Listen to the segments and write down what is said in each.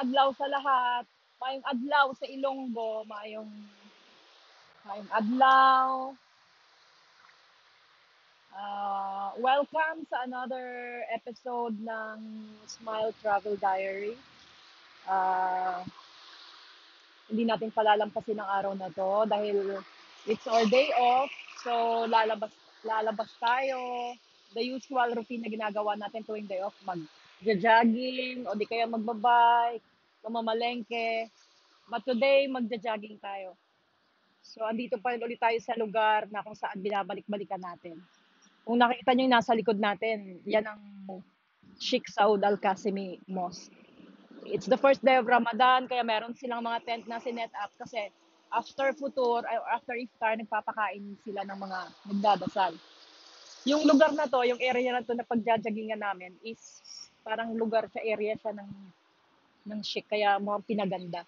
adlaw sa lahat. Maayong adlaw sa Ilonggo, maayong adlaw. Welcome sa another episode ng Smile Travel Diary. Ah, hindi natin palalampasin ang araw na to dahil it's our day off. So lalabas tayo. The usual routine na ginagawa natin tuwing day off, mag-jogging o di kaya magbabike, mamamalengke. But today, magja-jogging tayo. So, andito pa rin ulit tayo sa lugar na kung saan binabalik-balikan natin. Kung nakikita nyo yung nasa likod natin, yan ang Sheikh Saud Al-Qasimi Mosque. It's the first day of Ramadan, kaya meron silang mga tent na sinet up kasi after futur, after iftar, nagpapakain sila ng mga nagdadasal. Yung lugar na to, yung area na to na pagja-joggingan namin is parang lugar sa area siya ng Sheikh, kaya mukhang pinaganda.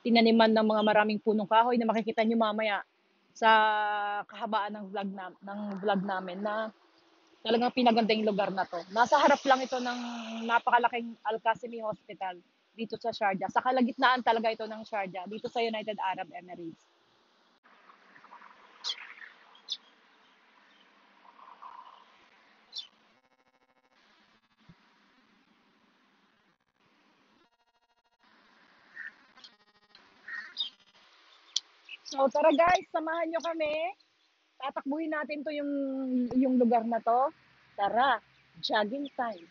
Tinaniman ng mga maraming punong kahoy na makikita nyo mamaya sa kahabaan ng vlog namin na talagang pinaganda yung lugar na to. Nasa harap lang ito ng napakalaking Al-Qasimi Hospital dito sa Sharjah. Sa kalagitnaan talaga ito ng Sharjah, dito sa United Arab Emirates. So tara guys, samahan nyo kami. Tatakbuhin natin to yung lugar na to. Tara, jogging time.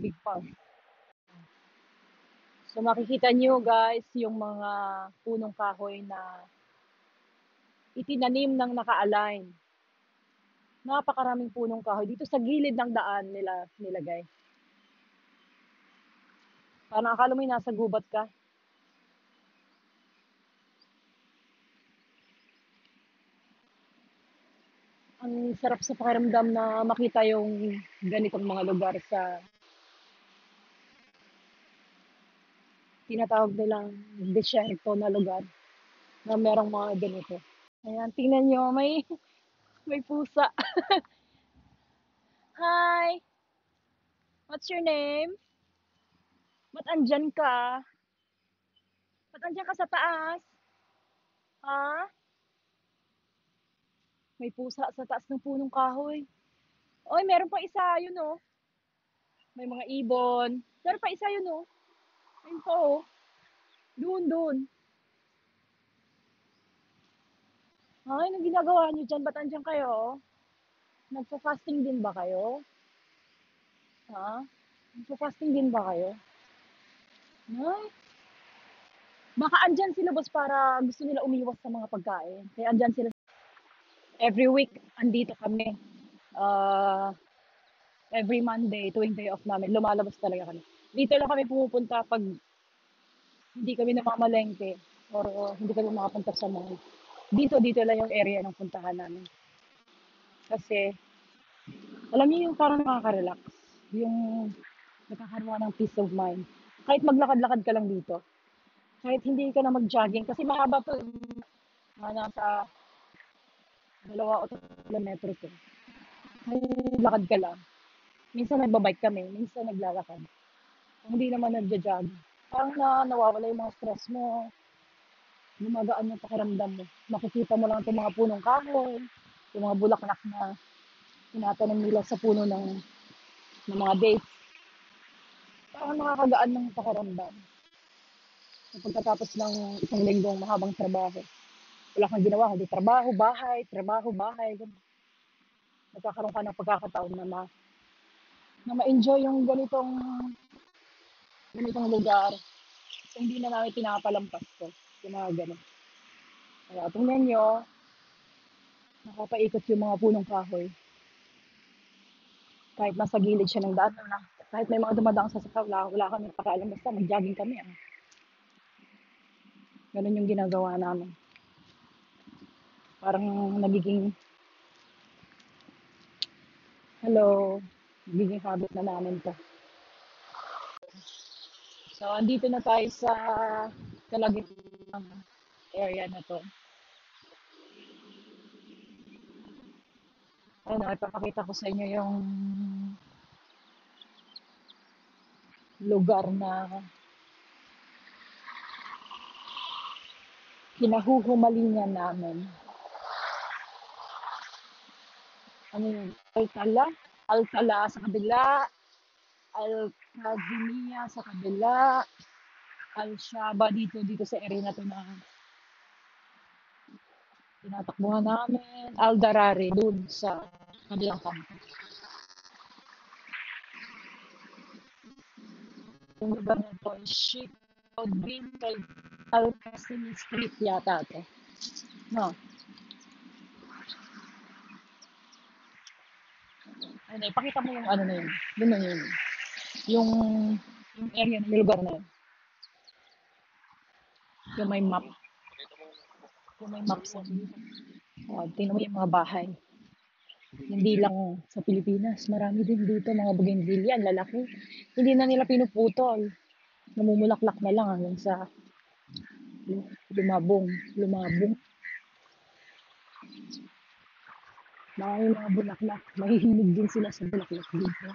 big farm. So makikita nyo guys yung mga punong kahoy na itinanim ng naka-align. Napakaraming punong kahoy dito sa gilid ng daan nila nilagay. Parang akala mo yung nasa gubat ka. Ang sarap sa pakiramdam na makita yung ganitong mga lugar sa tinatawag nilang desierto na lugar na merong mga ganito. Ayan, tingnan nyo, may pusa. Hi! What's your name? Ba't andyan ka? Ba't andyan ka sa taas? Ha? May pusa sa taas ng punong kahoy. Oy, meron pa isa, yun oh. May mga ibon. Meron pa isa yun oh. Ayun po oh. Doon. Ay, anong ginagawa niyo dyan? Ba't andyan kayo? Nagpa-fasting din ba kayo? Ha? Nagpa-fasting din ba kayo? Ay, baka andyan sila boss para gusto nila umiwas sa mga pagkain. Kaya andyan sila. Every week, andito kami. Uh, every Monday, tuwing day off namin, lumalabas talaga kami. Dito lang kami pumupunta pag hindi kami namamalengke or hindi kami makapunta sa mall. Dito lang yung area ng puntahan namin. Kasi, alam niyo yung parang nakaka-relax. Yung nakakaroon ng peace of mind. Kahit maglakad-lakad ka lang dito. Kahit hindi ka na mag-jogging. Kasi mahaba to. Nasa 2 o 3 kilometro to. Kahit lakad ka lang. Minsan nagbabike kami. Minsan naglalakad. Kung hindi naman nagja-jog. Parang nawawala yung mga stress mo. Gumagaan yung pakiramdam mo. Makikita mo lang itong mga punong kahoy. Yung mga bulaklak na tinatanim nila sa puno ng mga dates. Parang nakakagaan ng pakiramdam. Pagkatapos ng isang linggong mahabang trabaho, wala kang ginawa, kundi trabaho, bahay. Nagkakaroon ka ng pagkakataon na ma-enjoy yung ganitong lugar. So, hindi na namin pinapalampas ko. Yung mga ganun. Kaya tingnan nyo, nakapaikot yung mga punong kahoy. Kahit nasa gilid siya ng daan na. Kahit may mga dumadaan sa sakaw, wala kami pakialam. Basta mag-jogging kami. Ganun yung ginagawa namin. Parang nagiging nagiging habit na namin to. So, andito na tayo sa kalagitnaan ng area na to. Ipapakita ko sa inyo yung lugar na kinahuhumalingan namin. Ano yun? Alcala sa kabila, Al-Kazimia sa kabila, Al-Shaba dito sa area na to na tinatakbuhan namin, Al-Darari dun sa kabilang kampo. Yung lugar na to, Sheikh bin Al-Qasimi Street yata to. No. Ano, ipakita mo yung ano na yun. Yun na yun. Yung area na yung lugar na yun. Yung may map. Yung may map sa tingnan mo yung mga bahay. Hindi lang sa Pilipinas. Marami din dito mga bougainvillea. Lalaki. Hindi na nila pinuputol. Namumulaklak na lang hanggang sa lumabong. Mga bulaklak. Mahihilig din sila sa bulaklak dito.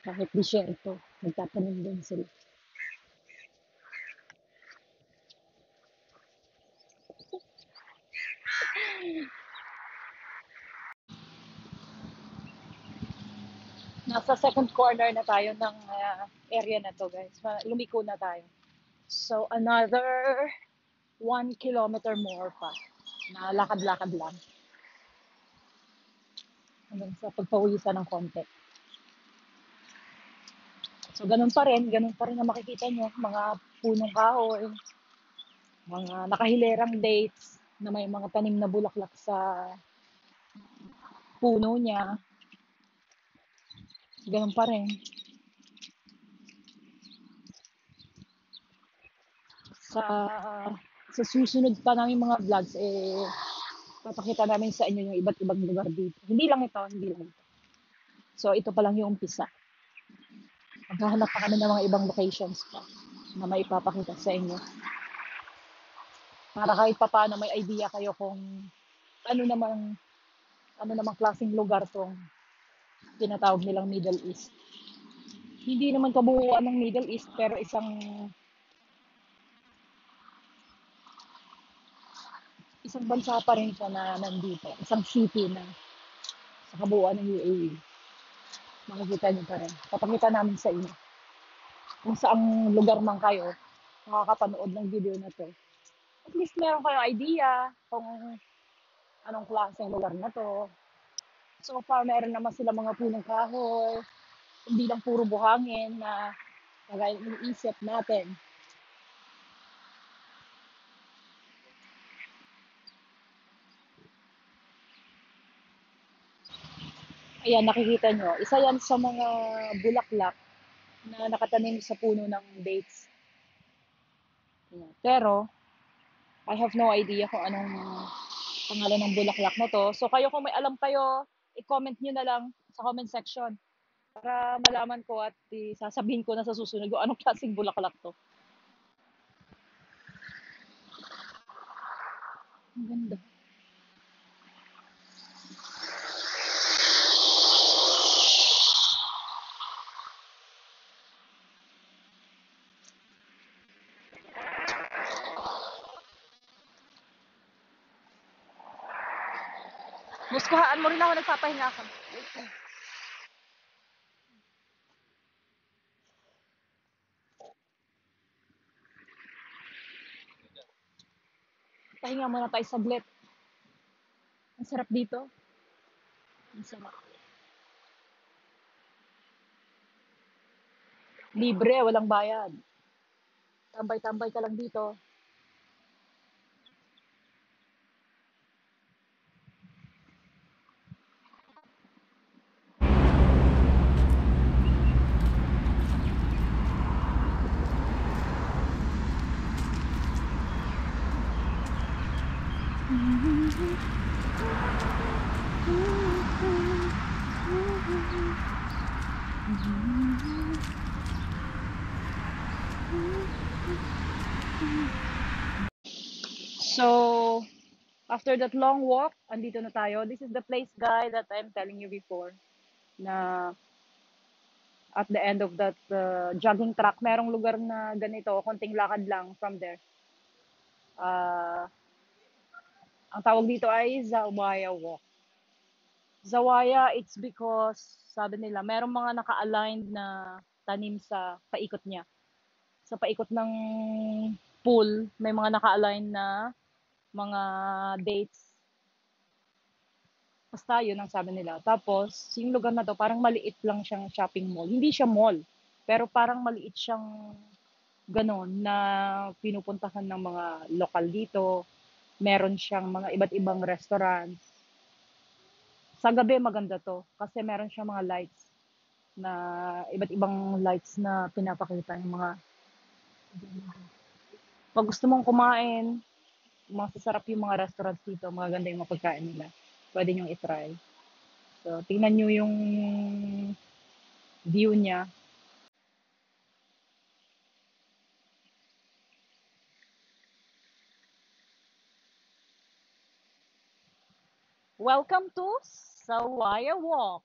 Kahit disyerto, nagtatanim din sila. Nasa second corner na tayo ng area na to, guys. Lumiko na tayo. So, another 1 kilometer more pa na lakad-lakad lang. Hanggang sa pagpawisan ng konti. So, ganun pa rin na makikita nyo, mga punong kahoy, mga nakahilerang dates na may mga tanim na bulaklak sa puno niya. Ganun pa rin. Sa sa susunod pa namin mga vlogs, papakita namin sa inyo yung iba't ibang lugar dito. Hindi lang ito, hindi lang ito. So, ito pa lang yung umpisa. Maghahanap pa kami ng mga ibang locations pa na may ipapakita sa inyo. Para kahit pa paano may idea kayo kung ano namang klaseng lugar tong tinatawag nilang Middle East. Hindi naman kabuuan ng Middle East, pero isang bansa pa rin siya na nandito. Isang city na sa kabuuan ng UAE. Makikita niyo pa rin. Papakita namin sa inyo. Kung saang lugar man kayo makakapanood ng video na to. At least meron kayong idea kung anong klaseng lugar na to. So far, meron naman sila mga punong kahoy. Hindi lang puro buhangin na kagaya ng iniisip natin. Ayan, nakikita nyo. Isa yan sa mga bulaklak na nakatanim sa puno ng dates. Ayan. Pero, I have no idea kung anong pangalan ng bulaklak na to. So, kayo kung may alam kayo, i-comment nyo na lang sa comment section para malaman ko at sasabihin ko na sa susunod kung anong klaseng bulaklak to. Ang ganda. Muskuhaan mo rin ako, nagpapahinga ka. Pahinga muna tayo saglit. Ang sarap dito. Ang sarap. Libre, walang bayad. Tambay-tambay ka lang dito. So, after that long walk, andito na tayo. This is the place, guys, that I'm telling you before. Na at the end of that jogging track, merong lugar na ganito, konting lakad lang from there. Ang tawag dito ay Zawaya Walk. Zawaya, it's because, sabi nila, merong mga naka-aligned na tanim sa paikot niya. Sa paikot ng pool, may mga naka-align na mga dates. Basta yun ang sabi nila. Tapos, yung lugar na to, parang maliit lang siyang shopping mall. Hindi siya mall, pero parang maliit siyang ganon na pinupuntahan ng mga lokal dito. Meron siyang mga iba't ibang restaurants. Sa gabi maganda to kasi meron siyang mga lights na iba't ibang lights na pinapakita ng mga pag gusto mong kumain, masasarap yung mga restaurants dito, magaganda yung mga pagkain nila. Pwede nyo i-try. So, tingnan nyo yung view niya. Welcome to Zawaya Walk.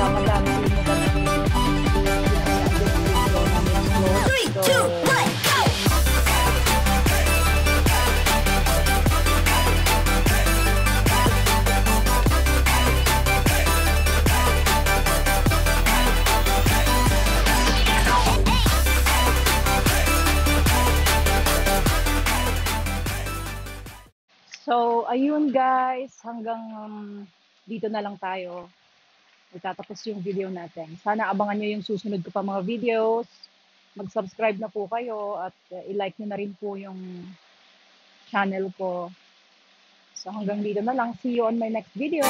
Ramadan, hindi mo ba Three, two, one, go! So, ayun guys, hanggang dito na lang tayo. Magtatapos yung video natin. Sana abangan nyo yung susunod ko pa mga videos. Mag-subscribe na po kayo at i-like nyo na rin po yung channel ko. So hanggang dito na lang. See you on my next video.